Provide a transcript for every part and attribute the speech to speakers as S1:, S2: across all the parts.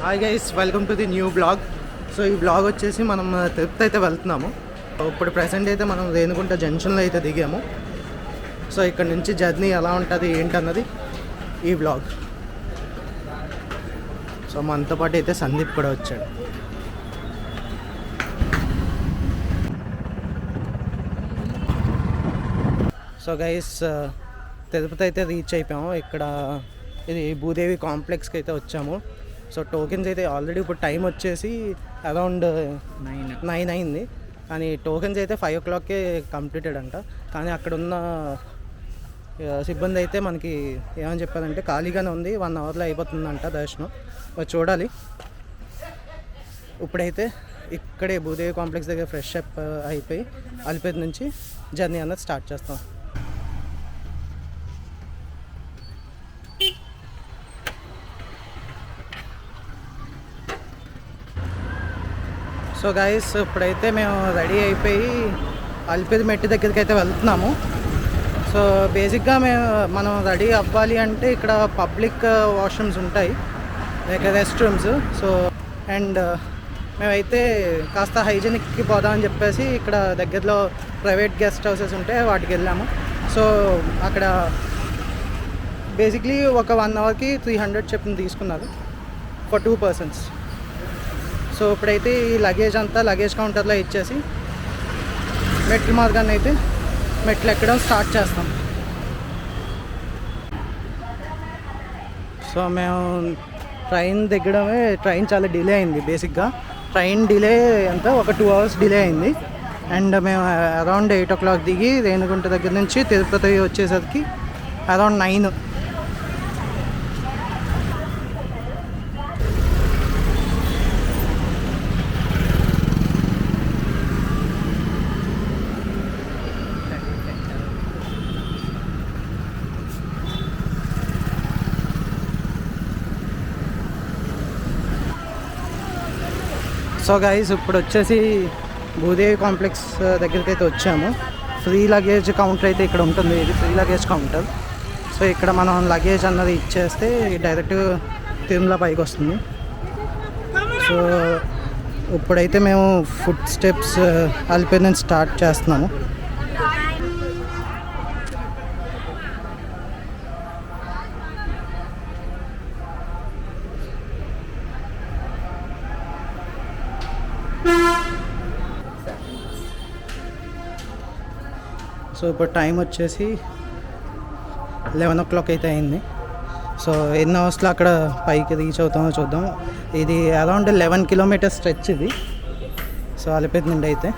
S1: Hi guys, welcome to the new blog. So ఈ blog వచ్చేసి మనం తిరుపతి అయితే వెళ్తున్నాము. ఇప్పుడు ప్రెసెంట్ అయితే మనం రేణిగుంట జంక్షన్లో అయితే దిగాము. సో ఇక్కడ నుంచి జర్నీ ఎలా ఉంటుంది ఏంటన్నది ఈ బ్లాగ్. సో మనతో పాటు అయితే సందీప్ కూడా వచ్చాడు. సో గైస్, తిరుపతి అయితే రీచ్ అయిపోయాము. ఇక్కడ ఇది భూదేవి కాంప్లెక్స్కి అయితే వచ్చాము. సో టోకెన్స్ అయితే ఆల్రెడీ ఇప్పుడు టైం వచ్చేసి అరౌండ్ 9 అయింది, కానీ టోకెన్స్ అయితే 5 o'clockకే కంప్లీటెడ్ అంట. కానీ అక్కడ ఉన్న సిబ్బంది అయితే మనకి ఏమని చెప్పారంటే ఖాళీగానే ఉంది, 1 hourలో అయిపోతుందంట దర్శనం. చూడాలి. ఇప్పుడైతే ఇక్కడే భూదేవి కాంప్లెక్స్ దగ్గర ఫ్రెష్ అప్ అయిపోయి అలిపేరు నుంచి జర్నీ అన్నది స్టార్ట్ చేస్తాం. సో గైస్, ఇప్పుడైతే మేము రెడీ అయిపోయి అలిపిరి మెట్టి దగ్గరికి అయితే వెళ్తున్నాము. సో బేసిక్గా మనం రెడీ అవ్వాలి అంటే ఇక్కడ పబ్లిక్ వాష్రూమ్స్ ఉంటాయి, like rest rooms. So and మేమైతే కాస్త హైజీనిక్కి పోదామని చెప్పేసి ఇక్కడ దగ్గరలో ప్రైవేట్ గెస్ట్ హౌసెస్ ఉంటే వాటికి వెళ్ళాము. సో అక్కడ బేసిక్లీ ఒక 1 hourకి 300 చెప్పిన తీసుకున్నారు ఫర్ 2 persons. సో ఇప్పుడైతే ఈ లగేజ్ అంతా లగేజ్ కౌంటర్లో ఇచ్చేసి మెట్ల మార్గాన్ని అయితే మెట్లు ఎక్కడం స్టార్ట్ చేస్తాం. సో మేము ట్రైన్ చాలా డిలే అయింది. బేసిక్గా ట్రైన్ డిలే అంతా ఒక 2 hours డిలే అయింది. అండ్ మేము అరౌండ్ 8 o'clock దిగి రేణిగుంట దగ్గర నుంచి తిరుపతి వచ్చేసరికి అరౌండ్ 9. సో గైస్, ఇప్పుడు వచ్చేసి భూదేవి కాంప్లెక్స్ దగ్గరికి అయితే వచ్చాము. ఫ్రీ లగేజ్ కౌంటర్ అయితే ఇక్కడ ఉంటుంది. ఇది ఫ్రీ లగేజ్ కౌంటర్. సో ఇక్కడ మనం లగేజ్ అన్నది ఇచ్చేస్తే డైరెక్ట్ తిరుమల పైకి వస్తుంది. సో ఇప్పుడైతే మేము ఫుడ్ స్టెప్స్ అలిపేరు నుంచి స్టార్ట్ చేస్తున్నాము. సో ఇప్పుడు టైం వచ్చేసి 11 o'clock అయితే అయింది. సో ఎన్ని అవర్స్లో అక్కడ పైకి రీచ్ అవుతామో చూద్దాం. ఇది అరౌండ్ 11 kilometers స్ట్రెచ్ ఇది. సో అలిపేరు నుండి అయితే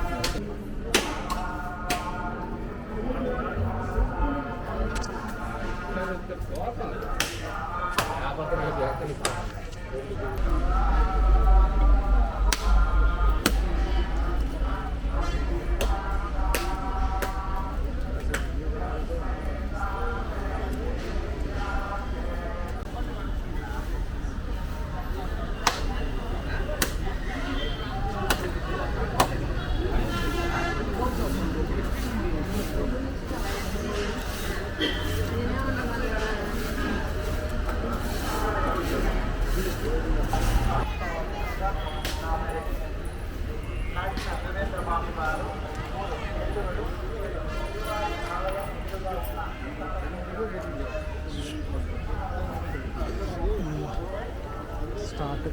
S1: స్టార్ట్.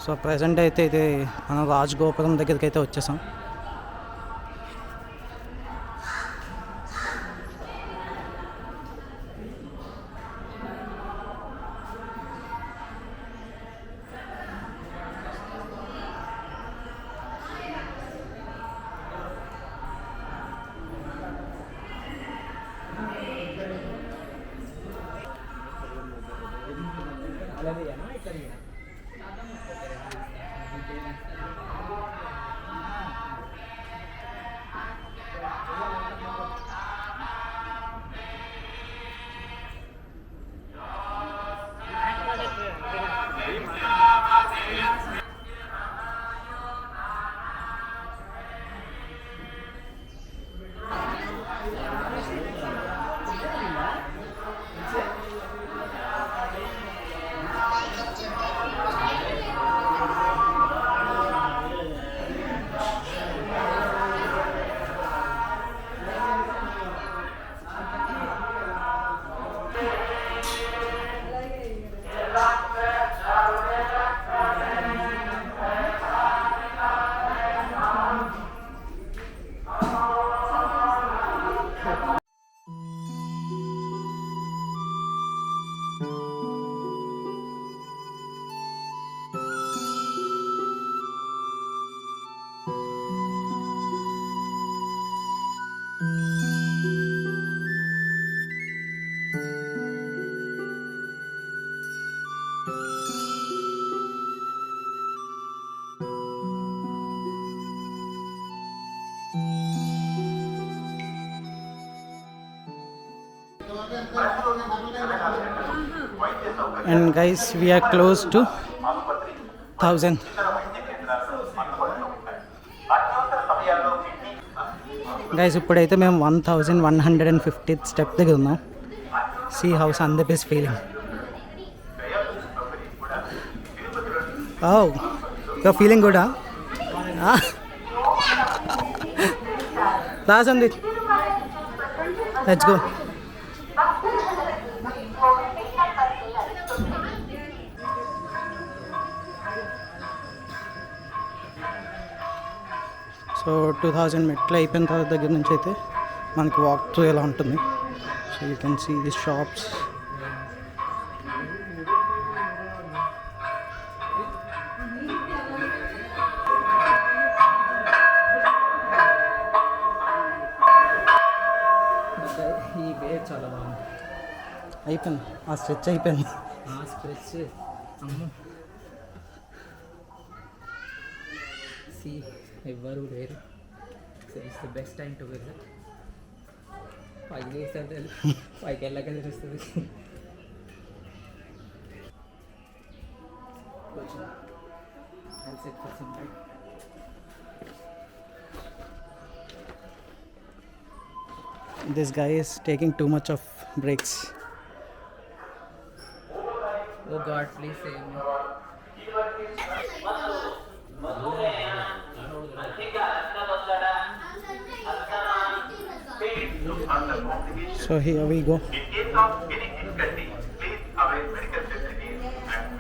S1: సో ప్రజెంట్ అయితే ఇది మనం రాజగోపురం దగ్గరికి అయితే వచ్చేసాం. And guys we are close to 1000. Guys ఇప్పుడైతే మేము 1150th స్టెప్ దగ్గర ఉన్నాం. See how Sandeep is feeling. Oh you are feeling good? రా సందీప్, లెట్స్ గో. సో 2000 మెట్లు అయిపోయిన తర్వాత దగ్గర నుంచి అయితే మనకి వాక్ త్రూ ఎలా ఉంటుంది. So you can see the shops.
S2: ఈ వే చాలా బాగుంది.
S1: అయిపోయింది ఆ స్ట్రెచ్, అయిపోయింది
S2: ఆ స్ట్రెచ్. అమ్మ సి ఎవ్వరు లేరు. So it's the best time to visit. పైకి చూస్తే పైకి వెళ్ళక తెలుస్తుంది.
S1: This guy is taking too much of breaks.
S2: Oh God, please save me.
S1: So here we go.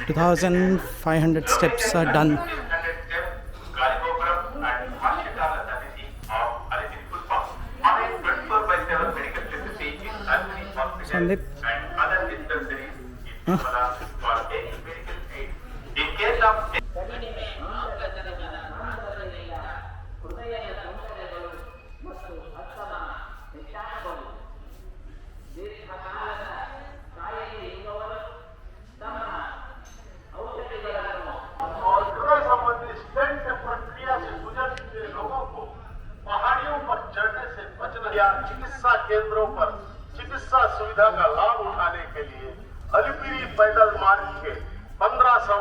S1: 2500 steps are done. Sandeep.
S3: चिकित्सा केंद्रों पर चिकित्सा सुविधा का लाभ उठाने के लिए अलिपिरी पैदल मार्ग के 1500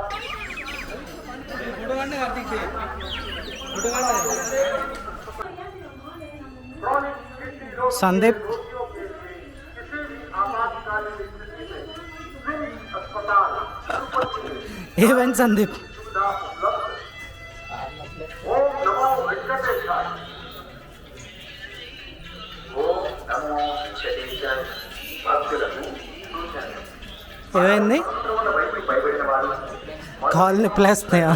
S1: संदीप
S3: किसी भी आपातकालीन स्थिति में सिविल अस्पताल
S1: even संदीप.
S3: सुविधा उपलब्ध. ओम नमो वेंकटेशाय.
S1: ఏమైంది? కాల్ నొప్పులు వేస్తున్నాయా?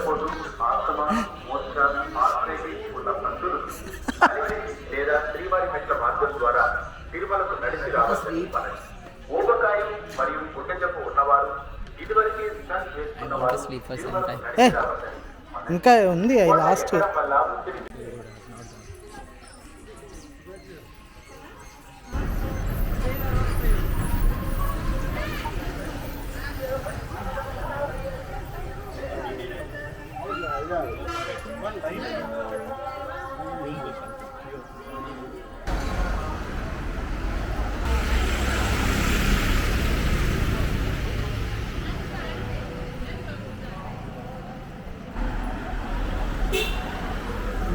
S3: లేదా శ్రీవారి మెట్ల మార్గం ద్వారా తిరుమలకు నడిచి రావాల్సిన ఊబకాయం మరియు గుడ్డజబ్బు ఉన్నవారు ఇదివరకే రిటర్న్ చేసుకున్నవారు
S1: ఇంకా ఉంది అది లాస్ట్.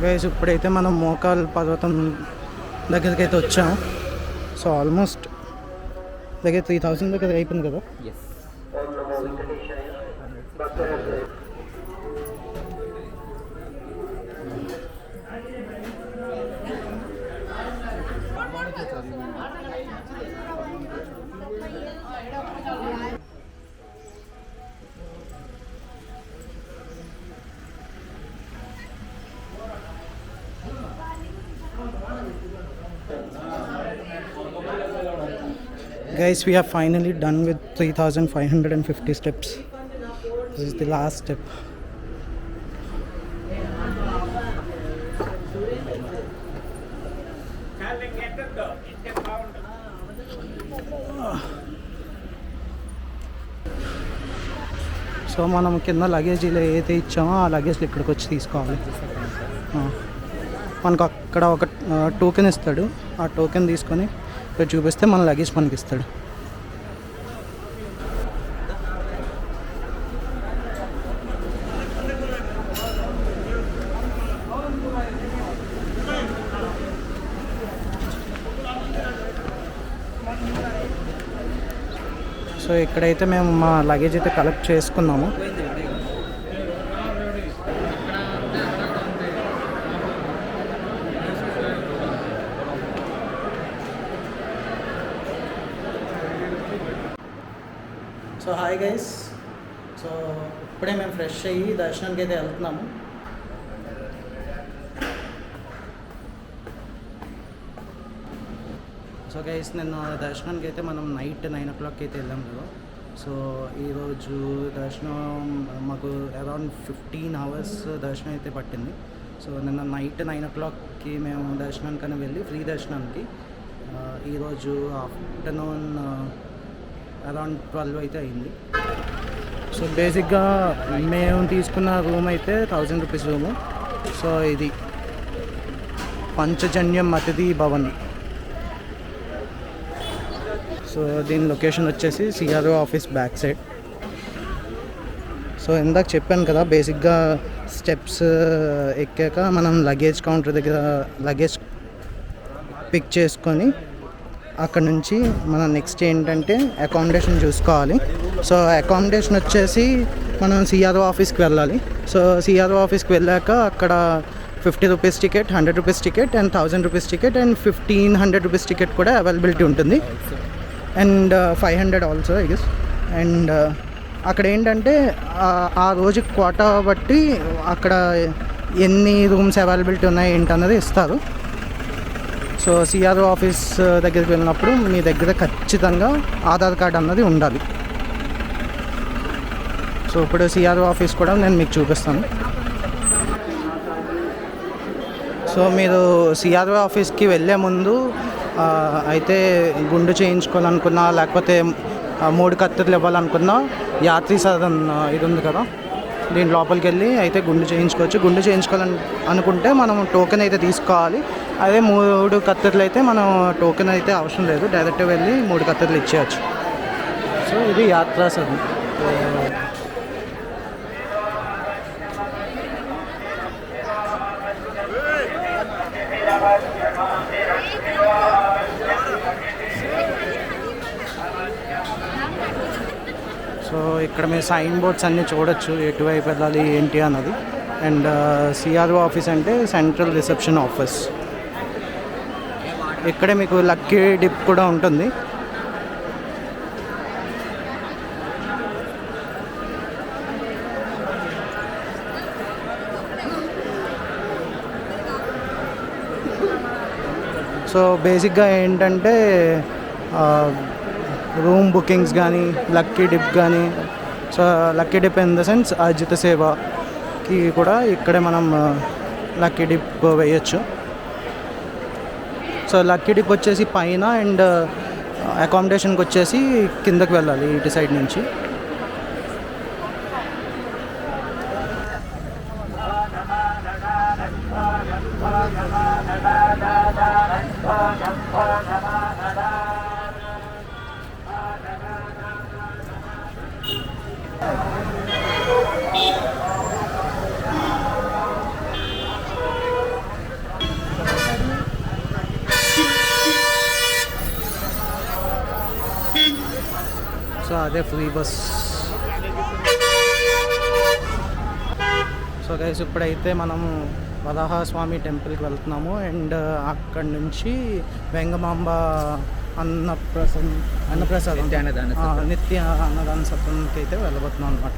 S1: గైస్ ఇప్పుడైతే మనం మోకాల్ పర్వతం దగ్గరికి అయితే వచ్చాం. సో ఆల్మోస్ట్ దగ్గర 3000 దగ్గర అయిపోయింది కదా. Guys, we are finally done with 3550 steps. This is the last step. So మనం కింద లగేజీలో ఏదైతే ఇచ్చామో ఆ లగేజ్లు ఇక్కడికి వచ్చి తీసుకోవాలి. మనకు అక్కడ ఒక టోకెన్ ఇస్తాడు. ఆ టోకెన్ తీసుకొని ఇక్కడ చూపిస్తే మన లగేజ్ మనకి ఇస్తాడు. సో ఇక్కడైతే మేము మా లగేజ్ అయితే కలెక్ట్ చేసుకున్నాము. సో హాయ్ గైస్, సో ఇప్పుడే మేము ఫ్రెష్ అయ్యి దర్శనానికి అయితే వెళ్తున్నాము. సో గైస్, నిన్న దర్శనానికి అయితే మనం నైట్ 9 o'clock అయితే వెళ్ళాం కదా. సో ఈరోజు దర్శనం మాకు అరౌండ్ 15 hours దర్శనం అయితే పట్టింది. సో నిన్న నైట్ 9 o'clockకి మేము దర్శనానికని వెళ్ళి ఫ్రీ దర్శనానికి ఈరోజు ఆఫ్టర్నూన్ అరౌండ్ 12 అయితే అయింది. సో బేసిక్గా మేము తీసుకున్న రూమ్ అయితే 1000 rupees రూము. సో ఇది పంచజన్యం అతిథి భవన్. సో దీని లొకేషన్ వచ్చేసి CRO office back side. So ఇందాక చెప్పాను కదా, బేసిక్గా స్టెప్స్ ఎక్కాక మనం లగేజ్ కౌంటర్ దగ్గర లగేజ్ పిక్ చేసుకొని అక్కడ నుంచి మనం నెక్స్ట్ ఏంటంటే అకామిడేషన్ చూసుకోవాలి. సో అకామిడేషన్ వచ్చేసి మనం సిఆర్ఓ ఆఫీస్కి వెళ్ళాలి. సో సిఆర్ఓ ఆఫీస్కి వెళ్ళాక అక్కడ 50 rupees ticket, 100 rupees ticket and 1000 rupees ticket and 1500 rupees ticket కూడా అవైలబిలిటీ ఉంటుంది. And 500 also I guess. And అక్కడ ఏంటంటే ఆ రోజు క్వాటా బట్టి అక్కడ ఎన్ని రూమ్స్ అవైలబిలిటీ ఉన్నాయి ఏంటన్నది ఇస్తారు. సో సిఆర్ఓ ఆఫీస్ దగ్గరికి వెళ్ళినప్పుడు మీ దగ్గర ఖచ్చితంగా ఆధార్ కార్డ్ అన్నది ఉండాలి. సో ఇప్పుడు సిఆర్ఓ ఆఫీస్ కూడా నేను మీకు చూపిస్తాను. సో మీరు సిఆర్ఓ ఆఫీస్కి వెళ్ళే ముందు అయితే గుండు చేయించుకోవాలనుకున్నా, లేకపోతే 3 కత్తిర్లు ఇవ్వాలనుకున్నా యాత్రి సదన్ ఇది ఉంది కదా, దీని లోపలికి వెళ్ళి అయితే గుండు చేయించుకోవచ్చు. గుండు చేయించుకోవాలని అనుకుంటే మనం టోకెన్ అయితే తీసుకోవాలి. అదే 3 కత్తిర్లు అయితే మనం టోకెన్ అయితే అవసరం లేదు, డైరెక్ట్గా వెళ్ళి 3 కత్తిర్లు ఇచ్చేయచ్చు. సో ఇది యాత్రా సదన్. సో ఇక్కడ మీరు సైన్ బోర్డ్స్ అన్నీ చూడొచ్చు, ఎటువైపు వెళ్ళాలి ఏంటి అన్నది. అండ్ సిఆర్ఓ ఆఫీస్ అంటే సెంట్రల్ రిసెప్షన్ ఆఫీస్. ఇక్కడే మీకు లక్కీ డిప్ కూడా ఉంటుంది. సో బేసిక్గా ఏంటంటే రూమ్ బుకింగ్స్ కానీ, లక్కీ డిప్ కానీ, so lucky dip in the sense Ajitha సేవకి కూడా ఇక్కడే మనం లక్కీ డిప్ వేయచ్చు. సో లక్కీ డిప్ వచ్చేసి పైన అండ్ అకామిడేషన్కి వచ్చేసి కిందకి వెళ్ళాలి ఇటు సైడ్ నుంచి. సో అదే ఫ్రీ బస్. సో గైస్, ఇప్పుడైతే మనము వరాహస్వామి టెంపుల్కి వెళ్తున్నాము. అండ్ అక్కడి నుంచి వెంగమాంబ అన్నప్రసాదం నిత్య అన్నదాన సత్రంకి అయితే వెళ్ళబోతున్నాం అనమాట.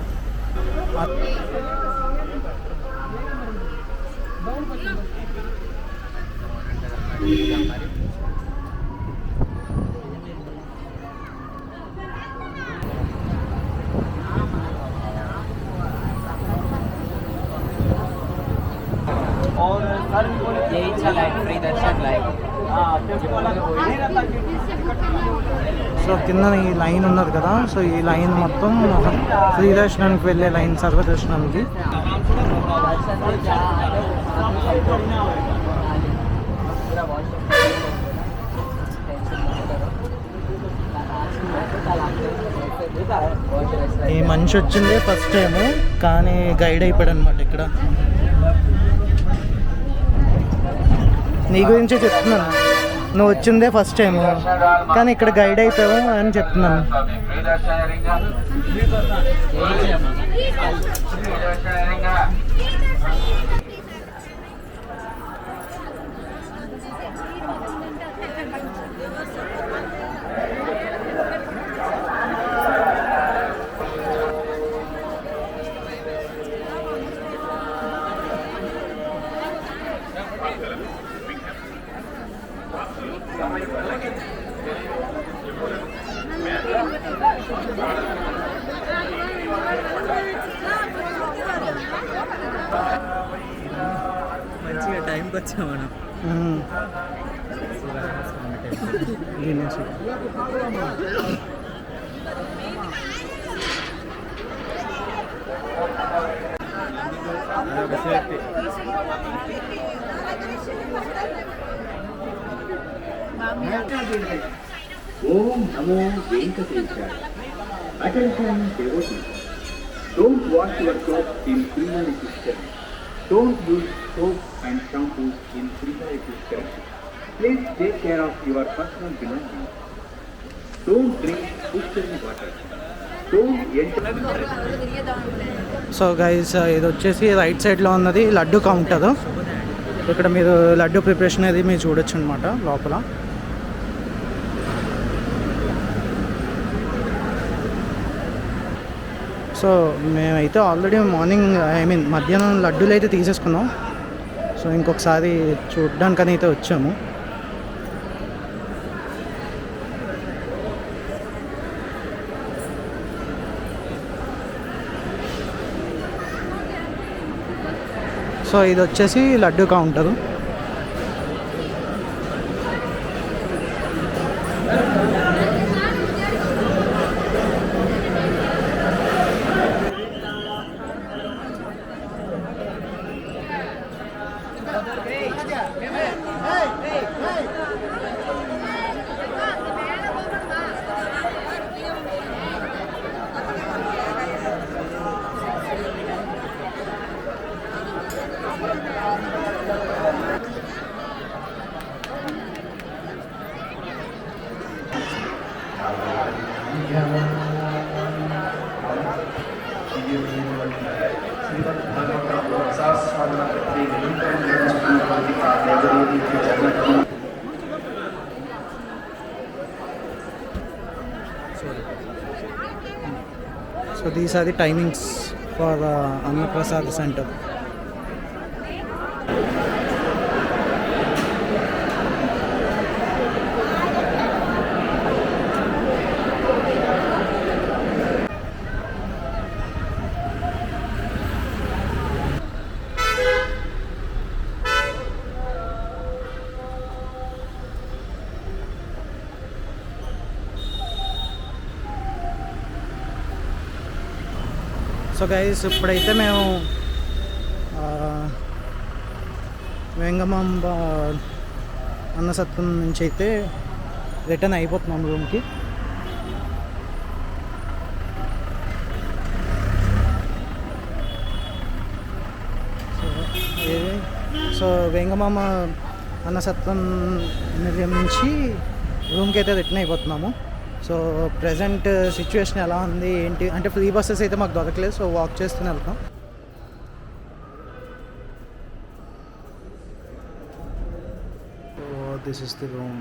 S2: और सर यही चला है फ्री दर्शन लाइक.
S1: సో కింద ఈ లైన్ ఉన్నది కదా, సో ఈ లైన్ మొత్తం ఫ్రీ దర్శనానికి వెళ్ళే లైన్, సర్వదర్శనానికి. ఈ మనిషి వచ్చిందే ఫస్ట్ టైము, కానీ గైడ్ అయిపోయాడు అనమాట. ఇక్కడ నీ గురించే చెప్తున్నాను. నువ్వు వచ్చిందే ఫస్ట్ టైం, కానీ ఇక్కడ గైడ్ అవుతావు అని చెప్తున్నాను.
S2: మంచిగా టైంకి వచ్చాం మనం.
S4: Om Namo Venkatesaya. Attention devotees. Don't wash your clothes in primary system. Don't use soap and shampoo in primary system. Please take care of your personal belongings. Don't drink distilled water. Don't enter.
S1: So guys, ఇది వచ్చేసి right సైడ్లో ఉన్నది laddu counter. ఇక్కడ మీరు laddu preparation అది మీరు చూడొచ్చు అనమాట లోపల. సో మేమైతే ఆల్రెడీ మార్నింగ్ మధ్యాహ్నం లడ్డూలు అయితే తీసేసుకున్నాం. సో ఇంకొకసారి చూడడానికని అయితే వచ్చాము. సో ఇది వచ్చేసి laddu counter. So these are the timings for Annaprasad Center. So guys, ఇప్పుడైతే మేము వెంగమాంబ అన్నసత్రం నుంచి అయితే రిటర్న్ అయిపోతున్నాం రూమ్కి. సో వెంగమాంబ అన్నసత్రం నిలయం నుంచి రూమ్కి అయితే రిటర్న్ అయిపోతున్నాము. సో ప్రజెంట్ సిచ్యువేషన్ ఎలా ఉంది ఏంటి అంటే, ఫ్రీ బస్సెస్ అయితే మాకు దొరకలేదు. సో వాక్ చేస్తూనే వెళ్తాం. So this is the room.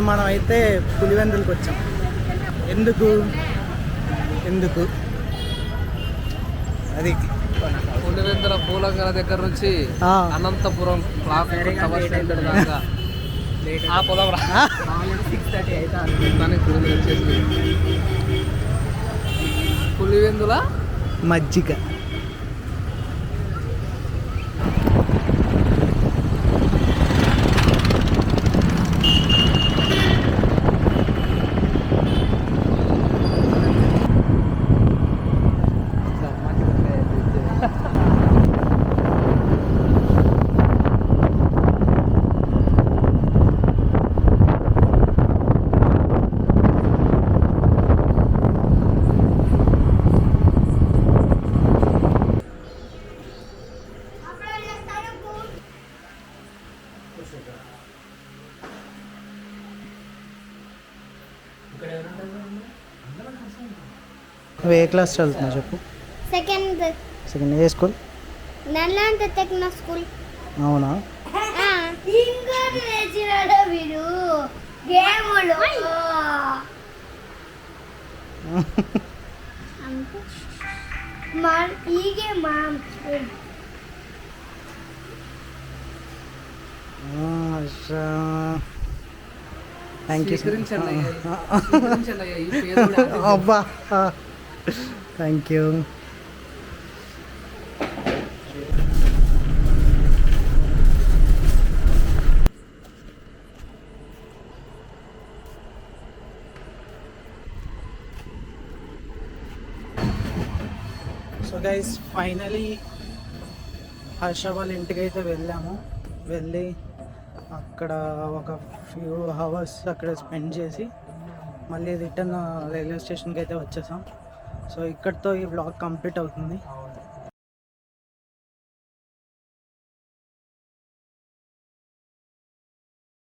S1: మనం అయితే పులివెందులకు వచ్చాం. ఎందుకు అది
S2: పులివెందుల పూలంగల దగ్గర నుంచి
S1: ఆ.
S2: అనంతపురం క్లాక్ టవర్ స్టాండ్ దాకా ఆ పొలం రా 6:30 అయితే వచ్చేసి పులివెందుల
S1: మజ్జిగ. నువ్వు ఏ క్లాస్ చదువుతున్నావు చెప్పు.
S5: సెకండ్
S1: ఏ స్కూల్?
S5: నల్లంత టెక్నో స్కూల్.
S1: అవునా?
S5: ఇంకోటి తెచ్చినాడు వీడు గేములు. ఈ గేమ్
S1: థ్యాంక్ యూ.
S2: స్వీకరించండి అయ్యా, ఈ పేరు కూడా
S1: అబ్బా thank you. So guys finally Harsha వాళ్ళ ఇంటికి అయితే వెళ్ళాము. వెళ్ళి అక్కడ ఒక ఫ్యూ అవర్స్ అక్కడ స్పెండ్ చేసి మళ్ళీ రిటర్న్ రైల్వే స్టేషన్కి అయితే వచ్చేసాం. సో ఇక్కడితో ఈ వ్లాగ్ కంప్లీట్ అవుతుంది.